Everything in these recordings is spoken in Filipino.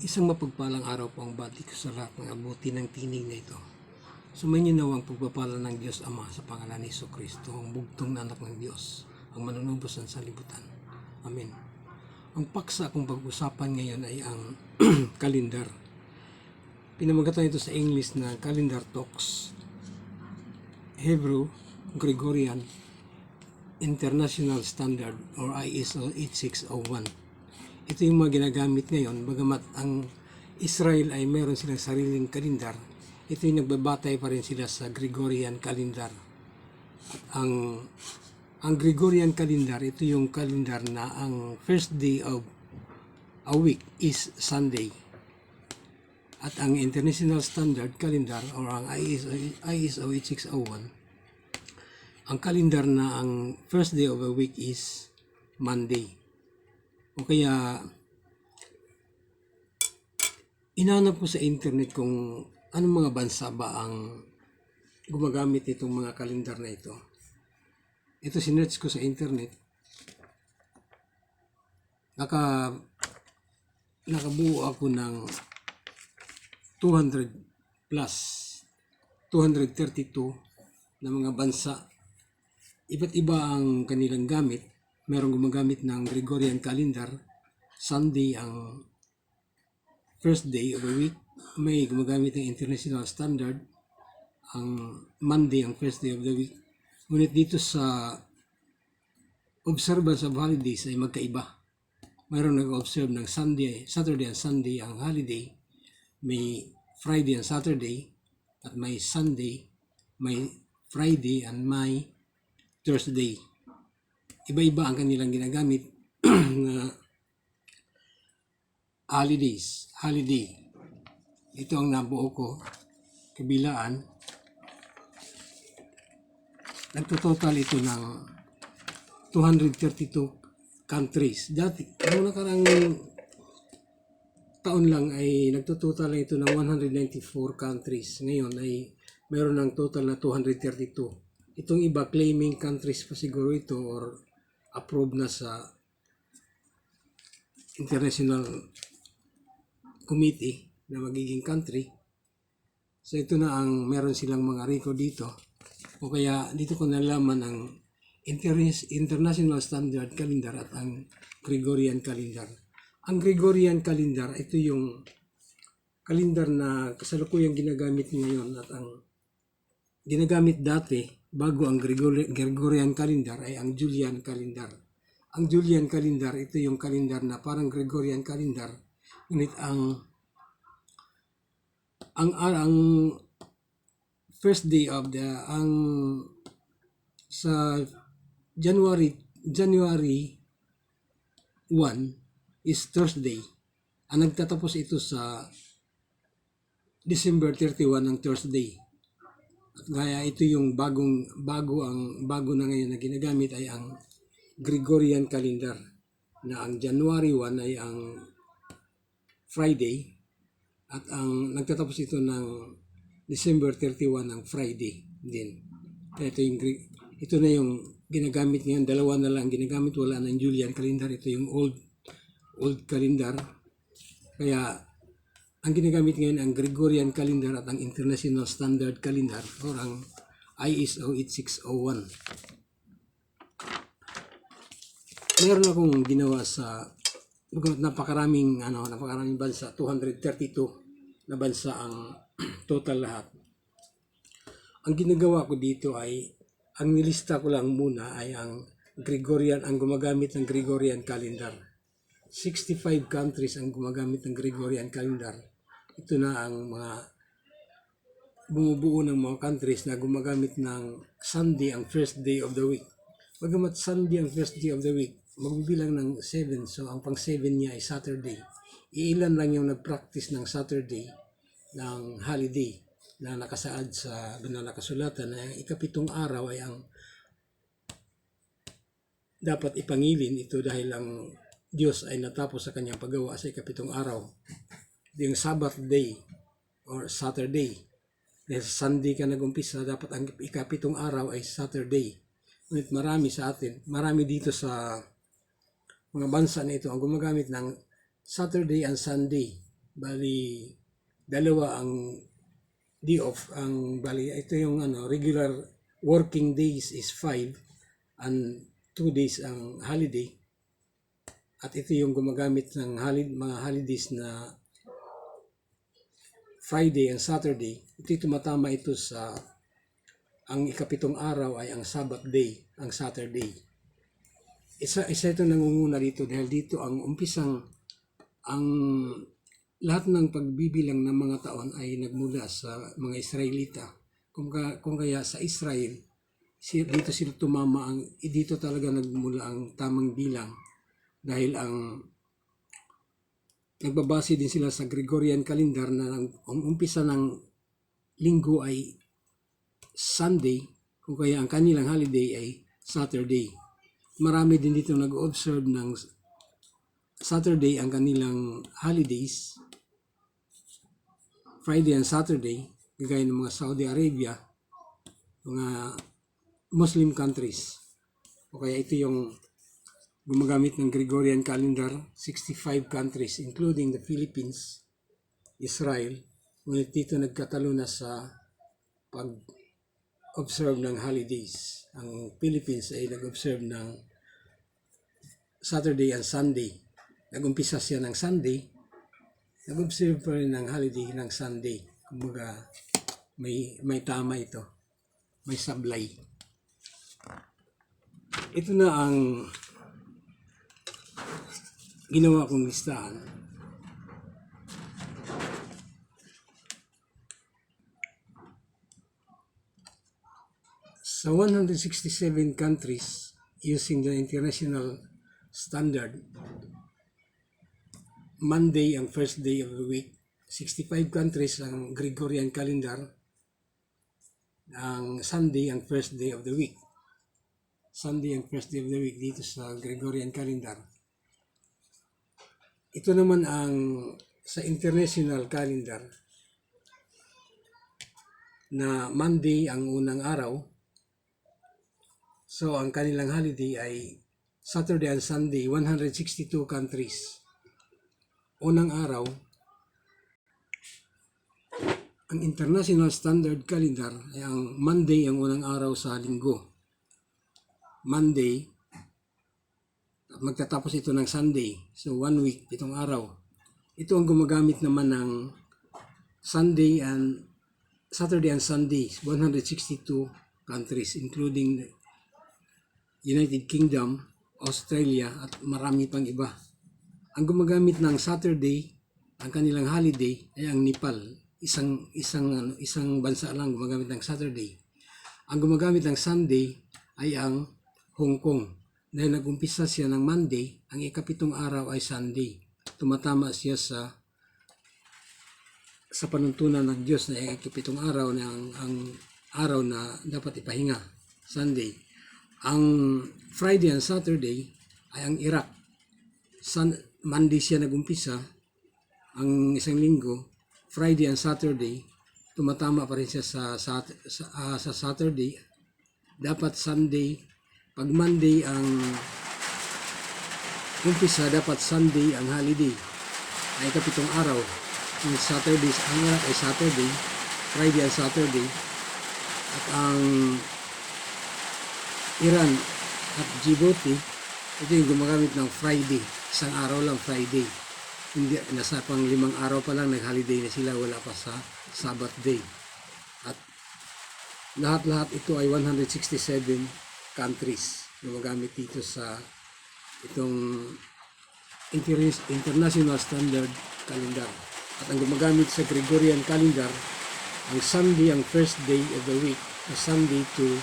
Isang mapagpalang araw po ang bati ko sa lahat ng abuti ng tinig na ito. Sumainyo nawang pagpapala ng Diyos Ama sa pangalan ni Jesucristo, ang bugtong na anak ng Diyos, ang manunubos ng salibutan. Amen. Ang paksa kong pag-usapan ngayon ay ang kalendar. Pinamagatan ito sa English na Calendar Talks, Hebrew, Gregorian, International Standard or ISO 8601. Ito yung mga ginagamit ngayon, bagamat ang Israel ay meron silang sariling kalendar, ito yung nagbabatay pa rin sila sa Gregorian calendar. At ang Gregorian calendar, ito yung calendar na ang first day of a week is Sunday. At ang International Standard Calendar or ang ISO 8601, ang calendar na ang first day of a week is Monday. O kaya, inanap ko sa internet kung anong mga bansa ba ang gumagamit nitong mga kalendar na ito. Ito sinerch ko sa internet. Nakabuo ako ng 200 plus, 232 na mga bansa. Iba't iba ang kanilang gamit. Merong gumagamit ng Gregorian calendar, Sunday ang first day of the week. May gumagamit ng International Standard, ang Monday ang first day of the week. Ngunit dito sa observance of holidays ay magkaiba. Mayroon nag-observe ng Saturday and Sunday ang holiday, may Friday and Saturday, at may Sunday, may Friday and may Thursday. Iba-iba ang kanilang ginagamit na holiday. Ito ang nabuo ko, kabilaan. Nagtototal ito ng 232 countries. Dati, noong nakarang taon lang ay nagtototal ito ng 194 countries. Ngayon ay mayroon ng total na 232. Itong iba, claiming countries pa siguro ito or approved na sa International Committee na magiging country. So ito na ang meron silang mga record dito. O kaya dito ko nalaman ang International Standard Calendar at ang Gregorian Calendar. Ang Gregorian Calendar, ito yung calendar na kasalukuyang ginagamit ngayon at ang ginagamit dati bago ang Gregorian Calendar ay ang Julian Calendar. Ang Julian Calendar, ito yung calendar na parang Gregorian Calendar. Ngunit ang first day of sa January 1 is Thursday. Ang nagtatapos ito sa December 31 ng Thursday. At gaya ito yung bago na ngayon na ginagamit ay ang Gregorian calendar na ang January 1 ay ang Friday at ang nagtatapos ito ng December 31 ng Friday din. Kaya ito na yung ginagamit ngayon, dalawa na lang ginagamit, wala ng Julian calendar, ito yung old calendar. Kaya ang ginagamit ngayon ang Gregorian calendar at ang International Standard Calendar or ang ISO 8601. Meron akong ginawa sa napakaraming bansa, 232 na bansa ang total lahat. Ang ginagawa ko dito ay ang nilista ko lang muna ay ang gumagamit ng Gregorian calendar. 65 countries ang gumagamit ng Gregorian calendar. Ito na ang mga bumubuo ng mga countries na gumagamit ng Sunday ang first day of the week. Bagamat Sunday ang first day of the week, magbibilang ng 7, so ang pang 7 niya ay Saturday. Iilan lang yung nag-practice ng Saturday ng holiday na nakasaad sa banal na kasulatan na ikapitong araw ay ang dapat ipangilin ito dahil ang Diyos ay natapos sa kanyang paggawa sa ikapitong araw. Yung Sabbath day or Saturday. Dahil Sunday ka nag-umpisa, dapat ang ikapitong araw ay Saturday. Ngunit marami dito sa mga bansa na ito ang gumagamit ng Saturday and Sunday. Bali, dalawa ang day off. Bali, ito yung regular working days is 5 and 2 days ang holiday. At ito yung gumagamit ng mga holidays na Friday and Saturday. Ito tumatama ito sa ang ikapitong araw ay ang Sabbath day, ang Saturday. Isa ito nangunguna dito dahil dito ang ang lahat ng pagbibilang ng mga taon ay nagmula sa mga Israelita. Kung kaya sa Israel, dito sila tumama, dito talaga nagmula ang tamang bilang dahil nagbabase din sila sa Gregorian calendar na ang umpisa ng linggo ay Sunday, kung kaya ang kanilang holiday ay Saturday. Marami din dito nag-observe ng Saturday ang kanilang holidays, Friday and Saturday, gaya ng mga Saudi Arabia, mga Muslim countries. O kaya ito yung gumagamit ng Gregorian calendar, 65 countries, including the Philippines, Israel. Ngunit dito nagkatalo na sa pag-observe ng holidays. Ang Philippines ay nag-observe ng Saturday and Sunday. Nag-umpisa siya ng Sunday, nag-observe pa rin ng holiday ng Sunday. Kumbaga, may tama ito. May sablay. Ito na ang ginawa kong listahan. Sa 167 countries using the international standard, Monday ang first day of the week. 65 countries ang Gregorian calendar. Ang Sunday ang first day of the week. Sunday ang first day of the week dito sa Gregorian calendar. Ito naman ang sa international calendar na Monday ang unang araw. So ang kanilang holiday ay Saturday and Sunday, 162 countries. Unang araw, ang International Standard Calendar ay ang Monday ang unang araw sa linggo. Monday, at magtatapos ito ng Sunday. So 1 week, 7 araw. Ito ang gumagamit naman ng Saturday and Sunday, 162 countries, including United Kingdom, Australia, at marami pang iba. Ang gumagamit ng Saturday, ang kanilang holiday, ay ang Nepal. Isang bansa lang gumagamit ng Saturday. Ang gumagamit ng Sunday ay ang Hong Kong. Dahil nag-umpisa siya ng Monday, ang ikapitong araw ay Sunday. Tumatama siya sa panuntunan ng Diyos na ikapitong araw na ang araw na dapat ipahinga, Sunday. Ang Friday and Saturday ay ang Iraq. Monday siya nag-umpisa, ang isang linggo. Friday and Saturday, tumatama pa rin siya sa Saturday. Dapat Sunday, pag Monday ang umpisa, dapat Sunday ang holiday. Ay kapitong araw. Ang Saturdays, ang Iraq ay Saturday, Friday and Saturday. At ang Iran at Djibouti, ito yung gumagamit ng Friday. Isang araw lang, Friday. Hindi, nasa pang 5 araw pa lang nag-holiday na sila, wala pa sa Sabbath day. At lahat-lahat ito ay 167 countries gumagamit dito sa itong International Standard Calendar. At ang gumagamit sa Gregorian calendar, ang Sunday ang first day of the week, Sunday to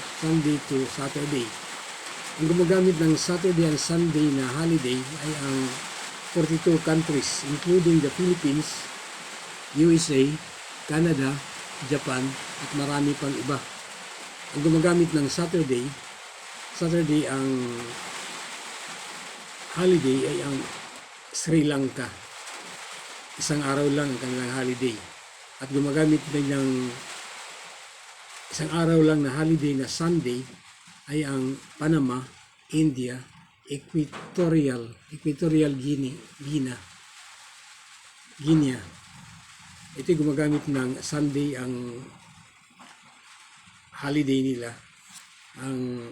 Saturday. Ang gumagamit ng Saturday and Sunday na holiday ay ang 42 countries, including the Philippines, USA, Canada, Japan, at marami pang iba. Ang gumagamit ng Saturday ang holiday ay ang Sri Lanka. Isang araw lang ang kanilang holiday. At gumagamit din ng isang araw lang na holiday na Sunday ay ang Panama, India, Equatorial Guinea, ito gumagamit ng Sunday ang holiday nila, ang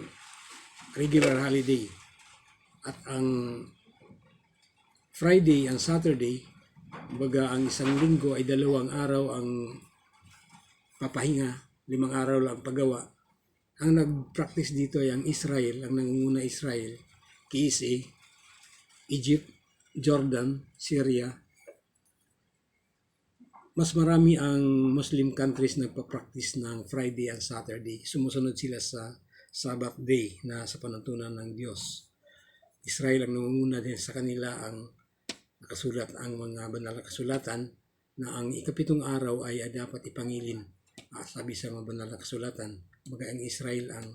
regular holiday, at ang Friday ang Saturday. Kumbaga ang isang linggo ay 2 araw ang papahinga, 5 araw lang paggawa. Ang nag-practice dito ay ang Israel, ang nangunguna Israel, KSA, Egypt, Jordan, Syria. Mas marami ang Muslim countries nagpa-practice ng Friday and Saturday. Sumusunod sila sa Sabbath day na sa panuntunan ng Diyos. Israel ang nangunguna din sa kanila, ang nakasulat ang mga banal na kasulatan na ang ikapitong araw ay dapat ipangilin. Sabi sa mga banal na kasulatan, baga ang Israel ang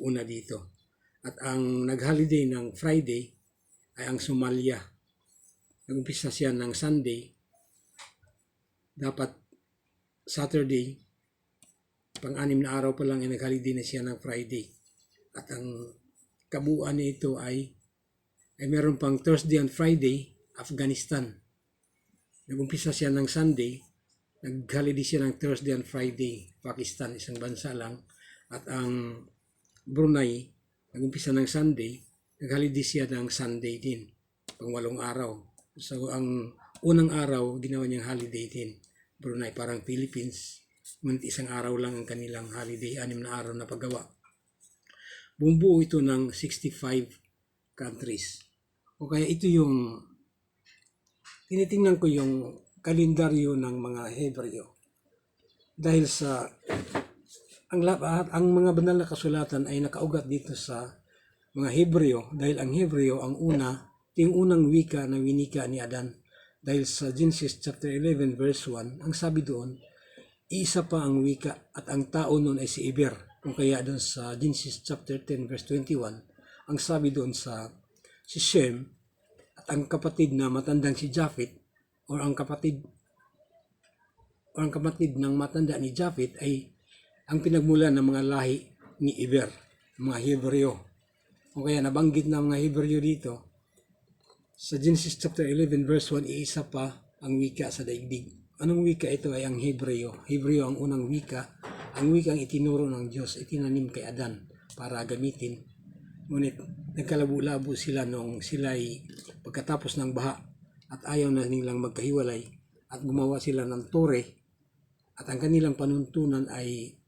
una dito. At ang nag-holiday ng Friday ay ang Somalia. Nag-umpisa siya ng Sunday, dapat Saturday, pang-6 na araw pa lang ay nag-holiday na siya ng Friday. At ang kabuuan nito ay meron pang Thursday and Friday, Afghanistan. Nag-umpisa siya ng Sunday, nag-holiday siya ng Thursday and Friday, Pakistan, isang bansa lang. At ang Brunei, nag-umpisa ng Sunday, nag-holiday siya ng Sunday din, pang 8 araw. So ang unang araw, ginawa niyang holiday din. Brunei, parang Philippines, ngunit isang araw lang ang kanilang holiday, 6 na araw na paggawa. Bumubuo ito ng 65 countries. O kaya ito yung tinitingnan ko yung kalendaryo ng mga Hebreo. Dahil sa ang mga banal na kasulatan ay nakaugat dito sa mga Hebreo, dahil ang Hebreo ang yung unang wika na winika ni Adan. Dahil sa Genesis chapter 11 verse 1, ang sabi doon, isa pa ang wika at ang tao noon ay si Eber. Kung kaya doon sa Genesis chapter 10 verse 21, ang sabi doon sa si Shem at ang kapatid na matandang si Japhet, o ang kapatid ng matanda ni Japhet ay ang pinagmulan ng mga lahi ni Eber, mga Hebreo. O kaya nabanggit na mga Hebreo dito sa Genesis chapter 11 verse 1, iisa pa ang wika sa daigdig. Anong wika ito? Ay ang Hebreo. Hebreo ang unang wika. Ang wika ang itinuro ng Diyos, itinanim kay Adan para gamitin. Ngunit nagkalabo-labo sila nung sila'y pagkatapos ng baha at ayaw na nilang magkahiwalay at gumawa sila ng tore, at ang kanilang panuntunan ay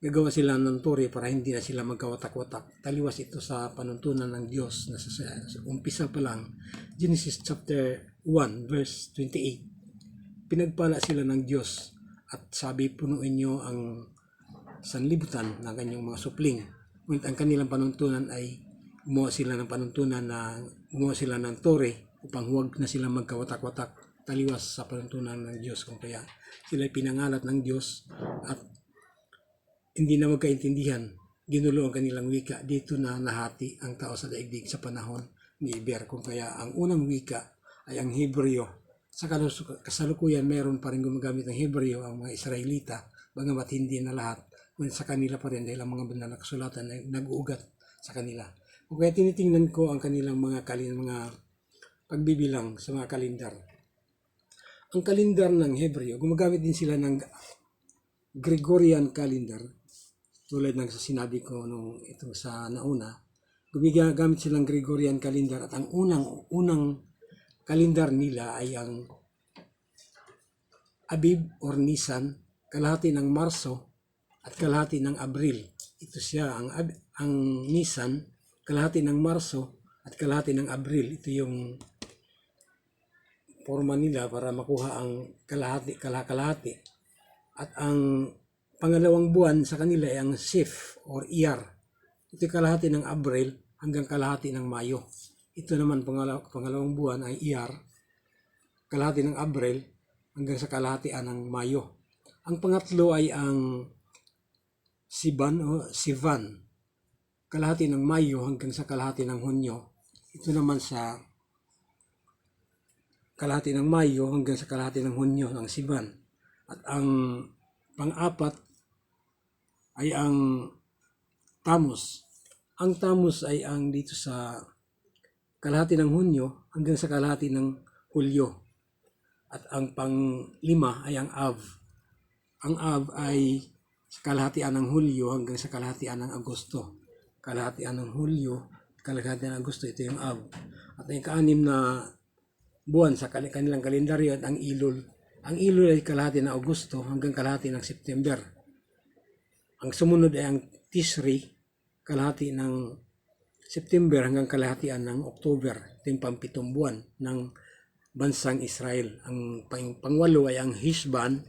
gagawa sila ng tore para hindi na sila magkawatak-watak. Taliwas ito sa panuntunan ng Diyos na sa umpisa pa lang, Genesis chapter 1 verse 28. Pinagpala sila ng Diyos at sabi, punuin nyo ang sanlibutan ng kanyang mga supling. Ngunit ang kanilang panuntunan ay gumawa sila ng tore upang huwag na sila magkawatak-watak, taliwas sa panuntunan ng Diyos. Kung kaya sila ay pinangalat ng Diyos at hindi na magkaintindihan, ginulo ang kanilang wika. Dito na nahati ang tao sa daigdig sa panahon ni Eber. Kung kaya ang unang wika ay ang Hebreo. Sa kasalukuyan, meron pa rin gumagamit ng Hebreo ang mga Israelita, bagamat hindi na lahat, ngunit sa kanila pa rin dahil ang mga banal na kasulatan ay nag-uugat sa kanila. Kung kaya tinitingnan ko ang kanilang mga pagbibilang sa mga kalendar. Ang kalendar ng Hebreo, gumagamit din sila ng Gregorian calendar, tulad ng sinabi ko nung ito sa nauna. Gumagamit silang Gregorian calendar at ang unang kalendar nila ay ang Abib or Nisan, kalahati ng Marso at kalahati ng Abril. Ito siya, ang Nisan, kalahati ng Marso at kalahati ng Abril. Ito yung forma nila para makuha ang kalahati. At ang pangalawang buwan sa kanila ay ang Sif or Iyar. Ito kalahati ng Abril hanggang kalahati ng Mayo. Ito naman pangalawang buwan ay Iyar, kalahati ng Abril hanggang sa kalahatian ng Mayo. Ang pangatlo ay ang Sivan, kalahati ng Mayo hanggang sa kalahati ng Hunyo. Ito naman sa kalahati ng Mayo hanggang sa kalahati ng Hunyo, ang Sivan. At ang pang-apat ay ang Tammuz. Ang Tammuz ay ang dito sa kalahati ng Hunyo hanggang sa kalahati ng Hulyo. At ang pang-5 ay ang Av. Ang Av ay sa kalahatian ng Hulyo hanggang sa kalahatian ng Agosto. Kalahatian ng Hulyo, kalahatian ng Agosto, ito yung Av. At ang ika-6 na buwan sa kanilang kalendaryo at ang Ilul. Ang Ilul ay kalahati ng Agosto hanggang kalahati ng September. Ang sumunod ay ang Tishri, kalahati ng September hanggang kalahatian ng October. Ito yung pang-7 buwan ng bansang Israel. Ang pang-8 ay ang Hishvan,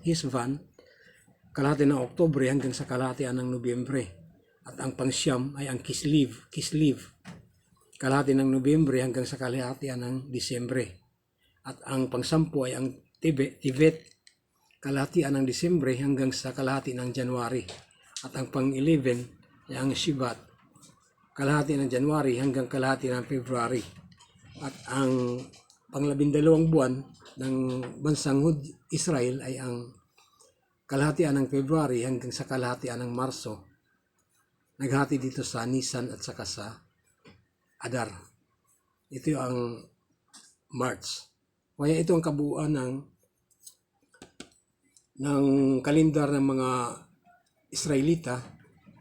kalahati ng Oktubre hanggang sa kalahatian ng Nobyembre. At ang pang-9 ay ang Kislev, kalahati ng Nobyembre hanggang sa kalahatian ng Disyembre. At ang pang-10 ay ang Tevet, kalahatian ng Disyembre hanggang sa kalahati ng January. At ang pang-11 ay ang Shivat, kalahati ng January hanggang kalahati ng February. At ang pang-12 buwan ng bansang Israel ay ang kalahatian ng February hanggang sa kalahatian ng Marso. Naghati dito sa Nisan at saka sa Adar. Ito ang March. Kaya ito ang kabuuan ng kalendar ng mga Israelita.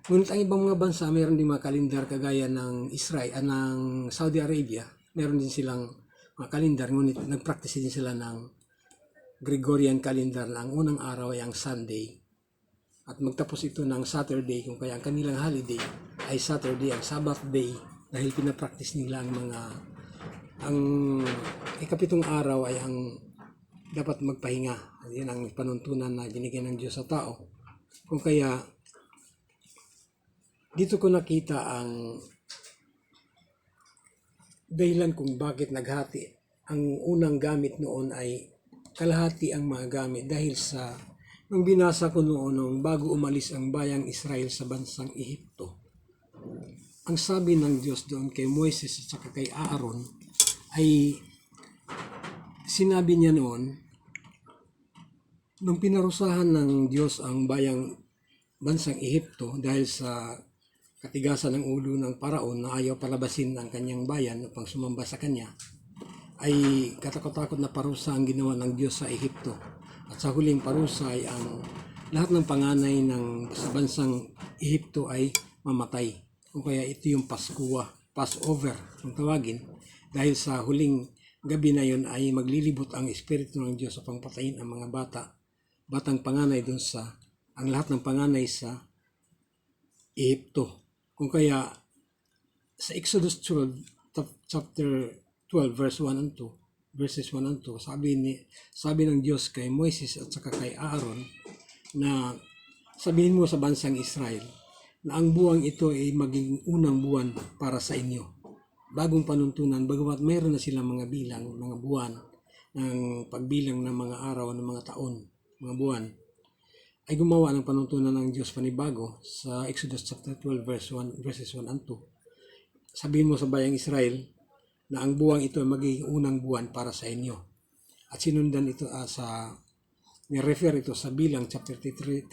Ngunit ang ibang mga bansa, mayroon din mga kalendar kagaya ng Israel, ng Saudi Arabia. Mayroon din silang mga kalendar, ngunit nagpractice din sila ng Gregorian calendar na ang unang araw ay ang Sunday. At magtapos ito ng Saturday, kung kaya ang kanilang holiday ay Saturday, ang Sabbath day, dahil pinapractice nila ang ika-7 araw ay ang dapat magpahinga. Yan ang panuntunan na binigay ng Diyos sa tao. Kung kaya, dito ko nakita ang dahilan kung bakit naghati. Ang unang gamit noon ay kalahati ang mga gamit dahil sa nung binasa ko noon bago umalis ang bayang Israel sa bansang Ehipto. Ang sabi ng Diyos doon kay Moises at saka kay Aaron ay sinabi niya noon nung pinarusahan ng Diyos ang bansang Ehipto dahil sa katigasan ng ulo ng paraon na ayaw palabasin ang kanyang bayan upang sumamba sa kanya, ay katakot-takot na parusa ang ginawa ng Diyos sa Ehipto. At sa huling parusa ay ang lahat ng panganay sa bansang Ehipto ay mamatay. Kung kaya ito yung Passover kung tawagin, dahil sa huling gabi na yun ay maglilibot ang Espiritu ng Diyos upang patayin ang mga batang panganay doon ang lahat ng panganay sa Ehipto. Kung kaya sa Exodus 12, chapter 12, verses 1 and 2, sabi ng Diyos kay Moises at saka kay Aaron na sabihin mo sa bansang Israel na ang buwang ito ay maging unang buwan para sa inyo. Bagong panuntunan, bagamat mayroon na silang mga buwan, ng pagbilang ng mga araw, ng mga taon, mga buwan, ay gumawa ng panuntunan ng Diyos panibago sa Exodus chapter 12, verses 1 and 2. Sabihin mo sa bayang Israel na ang buwang ito ay magiging unang buwan para sa inyo. At sinundan ito ni-refer ito sa Bilang chapter 33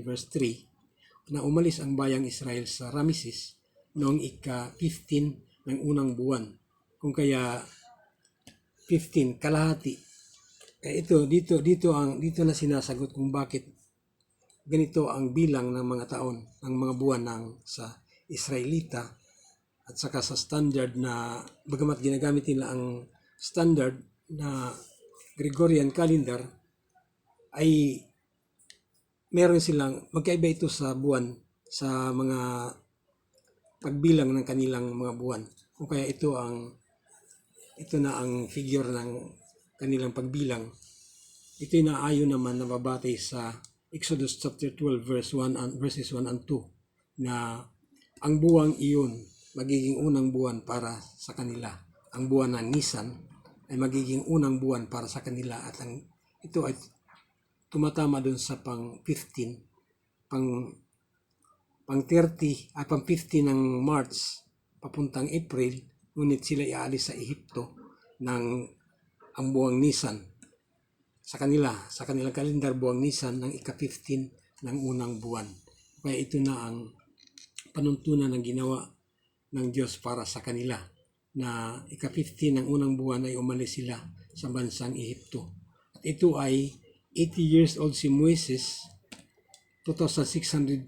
verse 3 na umalis ang bayang Israel sa Rameses noong ika-15 ng unang buwan. Kung kaya 15 kalahati. Dito na sinasagot kung bakit ganito ang bilang ng mga taon, ng mga buwan sa Israelita. At saka sa standard na, bagamat ginagamit nila ang standard na Gregorian calendar, ay meron silang, magkaiba ito sa buwan, sa mga pagbilang ng kanilang mga buwan. Kung kaya ito na ang figure ng kanilang pagbilang. Ito'y naayon naman na babatay sa Exodus chapter 12 verses 1 and 2 na ang buwang iyon magiging unang buwan para sa kanila. Ang buwan ng Nisan ay magiging unang buwan para sa kanila at ito ay tumatama dun sa pang-15, pang-30 at pang-15 ng March papuntang April, ngunit sila iaalis sa Ehipto ang buwang Nisan. Sa kanilang kalendar, buwang Nisan ng ika-15 ng unang buwan. Kaya ito na ang panuntunan ng ginawa ng Diyos para sa kanila na ika-15 ng unang buwan ay umalis sila sa bansang Ehipto. At ito ay 80 years old si Moises, 2,601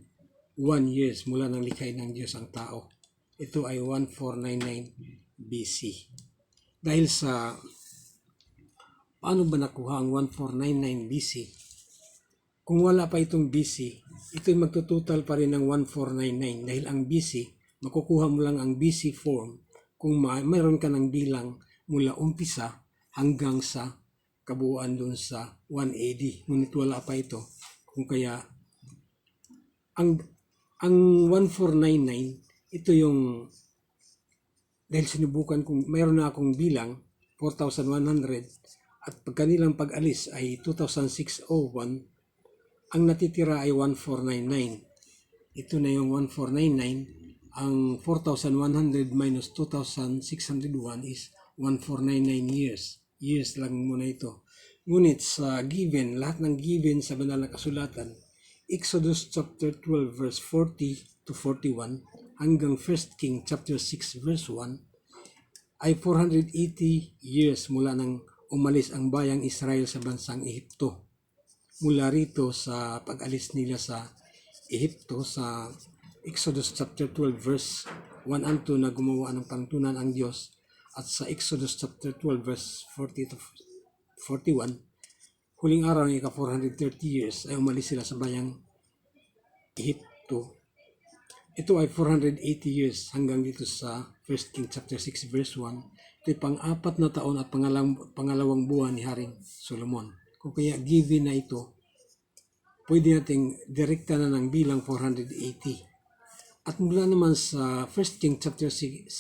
years mula nang likhain ng Diyos ang tao. Ito ay 1499 BC. Dahil sa paano ba nakuha ang 1499 BC? Kung wala pa itong BC, ito'y magtutotal pa rin ng 1499 dahil ang BC, makukuha mo lang ang BC form kung mayroon ka ng bilang mula umpisa hanggang sa kabuuan dun sa 180. Ngunit wala pa ito. Kung kaya, ang 1499, ito yung, dahil sinubukan kung mayroon na akong bilang, 4,100, at pag kanilang pag-alis ay 2,601, ang natitira ay 1499. Ito na yung 1499. Ang 4,100 minus 2,601 is 1499 years. Years lang muna ito. Ngunit sa given, lahat ng given sa banal na kasulatan, Exodus chapter 12 verse 40 to 41 hanggang 1 King chapter 6 verse 1 ay 480 years mula nang umalis ang bayang Israel sa bansang Ehipto. Mula rito sa pag-alis nila sa Ehipto sa Exodus chapter 12 verse 1 and 2 na gumawa ng pantunan ang Diyos, at sa Exodus chapter 12 verse 40 to 41, huling araw ng ika-430 years ay umalis sila sa bayang Ehipto. Ito ay 480 years hanggang dito sa 1 King chapter 6 verse 1. Ito ay pang-4 na taon at pangalawang buwan ni Haring Solomon. Kung kaya given na ito, pwede nating direkta na ng bilang 480. At mula naman sa 1 King chapter 6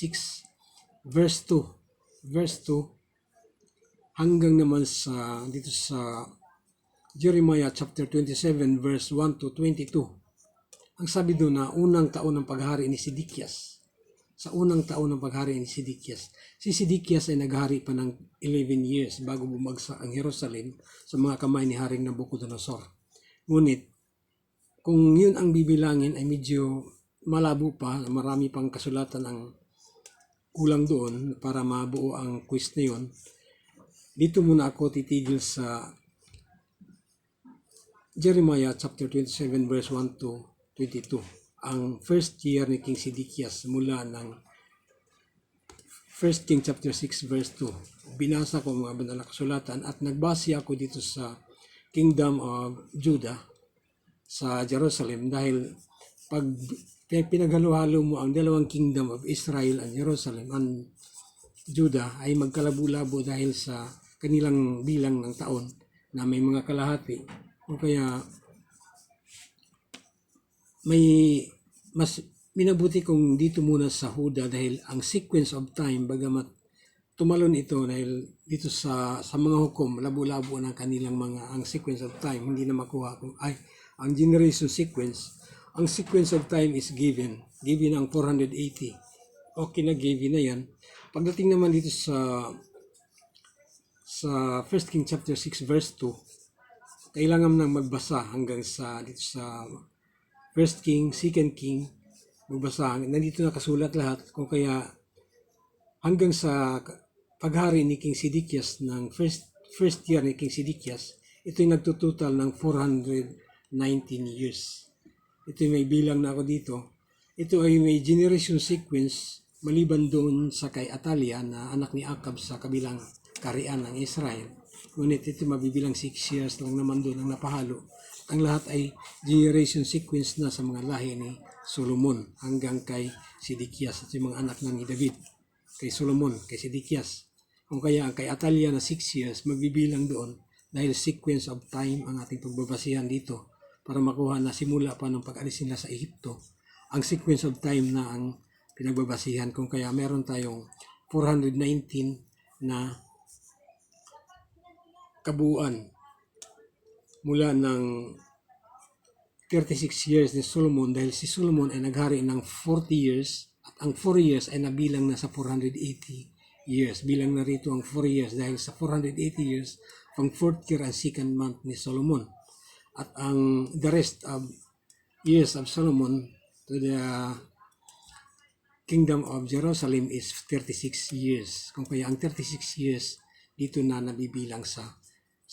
verse 2 hanggang naman sa dito sa Jeremiah chapter 27 verse 1 to 22. Ang sabi doon na unang taon ng paghari ni Sidekias. Sa unang taon ng paghari ni Sidekias. Si Sidekias ay naghari pa ng 11 years bago bumagsak ang Jerusalem sa mga kamay ni Haring Nabucodonosor. Ngunit, kung yun ang bibilangin ay medyo malabo pa, marami pang kasulatan ang kulang doon para mabuo ang quiz na yun. Dito muna ako titigil sa Jeremiah chapter 27 verse 1 to 22. Ang first year ni King Sidekias mula ng 1 King chapter 6 verse 2. Binasa ko mga banal na kasulatan at nagbase ako dito sa Kingdom of Judah sa Jerusalem dahil pag pinaghalo-halo mo ang dalawang kingdom of Israel and Jerusalem and Judah ay magkalabo-labo dahil sa kanilang bilang ng taon na may mga kalahati o kaya may mas minabuti kong dito muna sa Huda dahil ang sequence of time bagamat tumalon ito dahil dito sa mga hukom, labo-labo ng kanilang ang sequence of time, hindi na makuha kung ay ang generation sequence. Ang sequence of time is given ang 480. Okay na, given na yan. Pagdating naman dito sa 1 King chapter 6 verse 2, kailangan nang magbasa hanggang sa dito sa 1 King, 2 King, magbasa. Nandito nakasulat lahat, kung kaya hanggang sa paghari ni King Sidekias ng first year ni King Sidekias, ito'y nagtutotal ng 419 years. Ito'y may bilang na ako dito. Ito ay may generation sequence maliban doon sa kay Atalia na anak ni Akab sa kabilang karian ng Israel. Ngunit ito mabibilang 6 years lang naman doon ang napahalo. Ang lahat ay generation sequence na sa mga lahi ni Solomon hanggang kay Sidekias at yung mga anak ni David. Kay Solomon, kay Sidekias. Kung kaya kay Atalia na 6 years, magbibilang doon dahil sequence of time ang ating pagbabasihan dito para makuha na simula pa ng pag-alis nila sa Ehipto. Ang sequence of time na ang pinagbabasihan, kung kaya meron tayong 419 na kabuuan mula ng 36 years ni Solomon dahil si Solomon ay naghari ng 40 years at ang 4 years ay nabilang na sa 480 years. Bilang na rito ang 4 years dahil sa 480 years, ang 4th year and 2nd month ni Solomon. At ang the rest of years of Solomon to the Kingdom of Jerusalem is 36 years. Kung kaya ang 36 years dito na nabibilang sa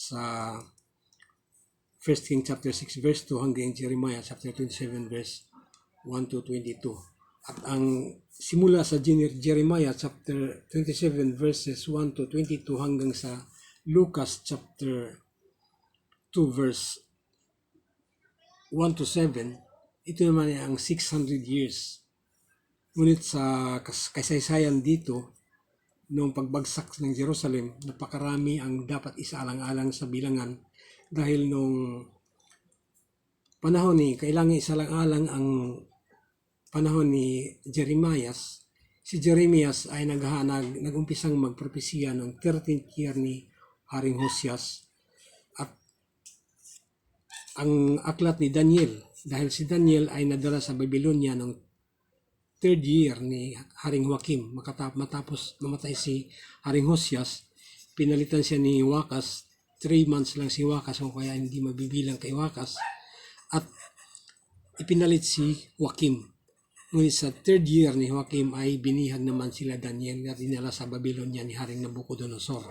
sa 1 King chapter 6 verse 2 hanggang Jeremiah chapter 27 verse 1 to 22. At ang simula sa Jeremiah chapter 27 verses 1 to 22 hanggang sa Lucas chapter 2 verse 1 to 7, ito naman ay ang 600 years. Ngunit sa kasaysayan dito, noong pagbagsak ng Jerusalem, napakarami ang dapat isaalang-alang sa bilangan dahil nung panahon kailangan isalang-alang ang panahon ni Jeremias. Si Jeremias ay nag-umpisang magpropesiya noong 13th year ni Haring Hosias. At ang aklat ni Daniel, dahil si Daniel ay nadala sa Babylonia noong 3rd year ni Haring Joachim. Matapos mamatay si Haring Hosias, pinalitan siya ni Wakas. 3 months lang si Wakas, o kaya hindi mabibilang kay Wakas. At ipinalit si Joachim. Ngunit sa 3rd year ni Joachim ay binihag naman sila Daniel at dinala sa Babylonia ni Haring Nabucodonosor.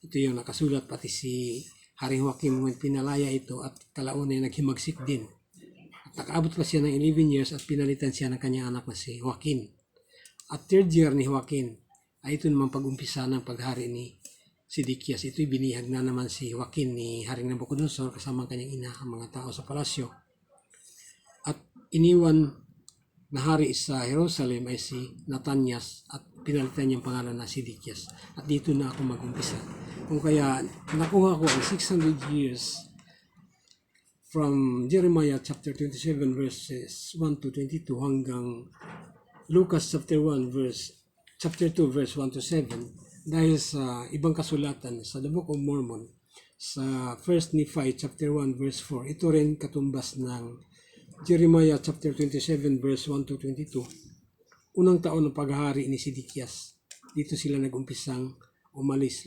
Ito yung nakasulat, pati si Haring Joachim ngunit pinalaya ito at kalaon ay naghimagsik din. Nakaabot pa siya ng 11 years at pinalitan siya ng kanyang anak na si Joaquin. At 3rd year ni Joaquin ay ito naman pag-umpisa ng paghari ni Sidikias. Ito'y binihag na naman si Joaquin ni Haring Nabucodonosor kasama ang kanyang ina, ang mga tao sa palasyo. At iniwan na hari sa Jerusalem ay si Natanyas at pinalitan niyang pangalan na Sidikias. At dito na ako mag-umpisa. Kung kaya nakuha ko ang 600 years from Jeremiah chapter 27 verses 1 to 22 hanggang Lucas chapter 2 verse 1 to 7 dahil sa ibang kasulatan sa The Book of Mormon sa 1 Nephi chapter 1 verse 4. Ito rin katumbas ng Jeremiah chapter 27 verse 1 to 22. Unang taon ng paghahari ni Sidikias. Dito sila nag-umpisang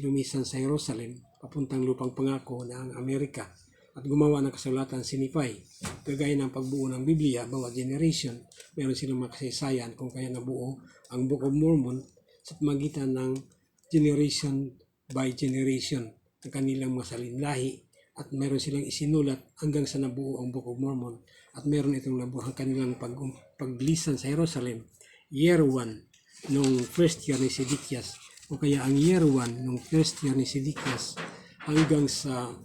lumisan sa Jerusalem papuntang lupang pangako na ang Amerika. At gumawa ng kasulatan si Nephi. Kagaya ng pagbuo ng Biblia, bawat generation, meron silang makasaysayan kung kaya nabuo ang Book of Mormon sa pamagitan ng generation by generation ng kanilang mga salinlahi. At meron silang isinulat hanggang sa nabuo ang Book of Mormon. At meron itong nabuo ang kanilang paglisan sa Jerusalem, year 1 nung first year ni Sidikias. O kaya ang year 1 nung first year ni Sidikias hanggang sa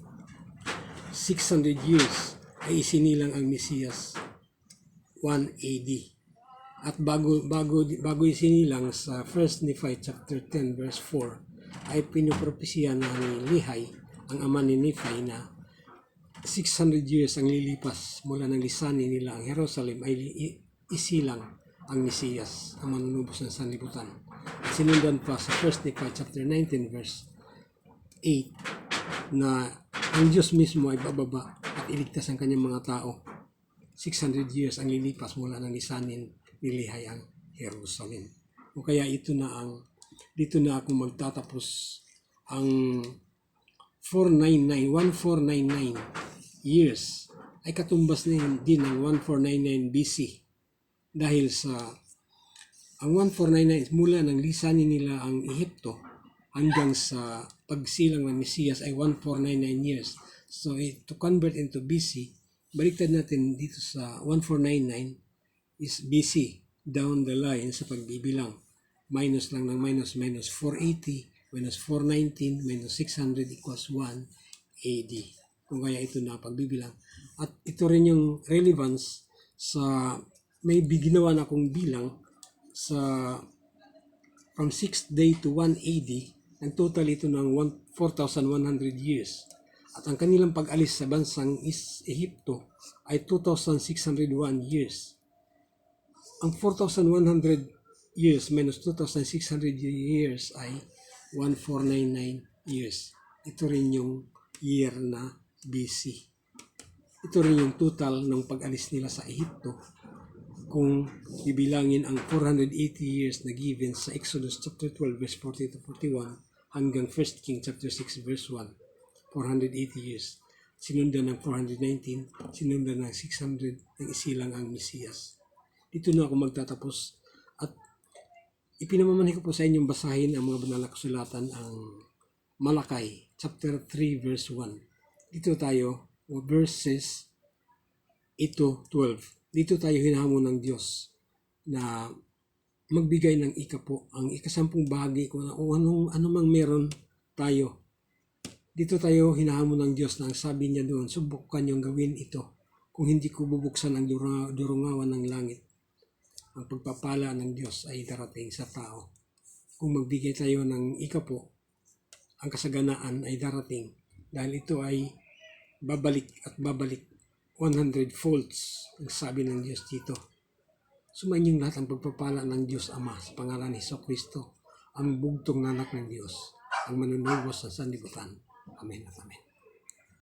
600 years ay isinilang ang Mesiyas 1 AD. At bago isinilang sa 1 Nephi chapter 10 verse 4 ay pinupropesya na ni Lehi, ang ama ni Nephi, na 600 years ang lilipas mula ng lisanin nila ang Jerusalem ay isilang ang Mesiyas, ang manunubos ng sanlibutan. At sinundan pa sa 1 Nephi chapter 19 verse 8 na ang Diyos mismo ay bababa at iligtas ang kanyang mga tao. 600 years ang lilipas mula ng lisanin ni Lehi ang Jerusalem. O kaya dito na ako magtatapos. Ang 1499 years ay katumbas din ng 1499 BC. Dahil sa ang 1499 mula ng lisanin nila ang Ehipto hanggang sa pagsilang ng Mesiyas ay 1499 years. So to convert into BC, baliktad natin dito sa 1499 is BC down the line sa pagbibilang. Minus lang ng minus 480 minus 419 minus 600 equals 1 AD. Kung kaya ito na pagbibilang. At ito rin yung relevance sa may ginawa na akong bilang sa from 6th day to 1 AD. Ang total ito ng 4,100 years. At ang kanilang pag-alis sa bansang Ehipto ay 2,601 years. Ang 4,100 years minus 2,600 years ay 1499 years. Ito rin yung year na BC. Ito rin yung total ng pag-alis nila sa Ehipto. Kung bibilangin ang 480 years na given sa Exodus chapter 12 verse 40 to 41 hanggang 1 King chapter 6 verse 1, 480 years. Sinundan ng 419, sinundan ng 600 ng isilang ang Mesiyas. Dito na ako magtatapos at ipinamamanhi ko po sa inyong basahin ang mga banal na kasulatan, ang Malakay chapter 3 verse 1. Dito tayo, verses 8 to 12. Dito tayo hinahamon ng Diyos na magbigay ng ikapo, ang ikasampung bahagi kung anumang meron tayo. Dito tayo hinahamon ng Diyos na ang sabi niya doon, subukan niyong gawin ito kung hindi ko bubuksan ang durungawan ng langit. Ang pagpapala ng Diyos ay darating sa tao. Kung magbigay tayo ng ikapo, ang kasaganaan ay darating dahil ito ay babalik at babalik 100 folds ang sabi ng Diyos dito. Sumayin lahat ang pagpapala ng Diyos Ama sa pangalan ni Jesucristo, ang bugtong na anak ng Diyos, ang manunubos sa sanlibutan. Amen at amen.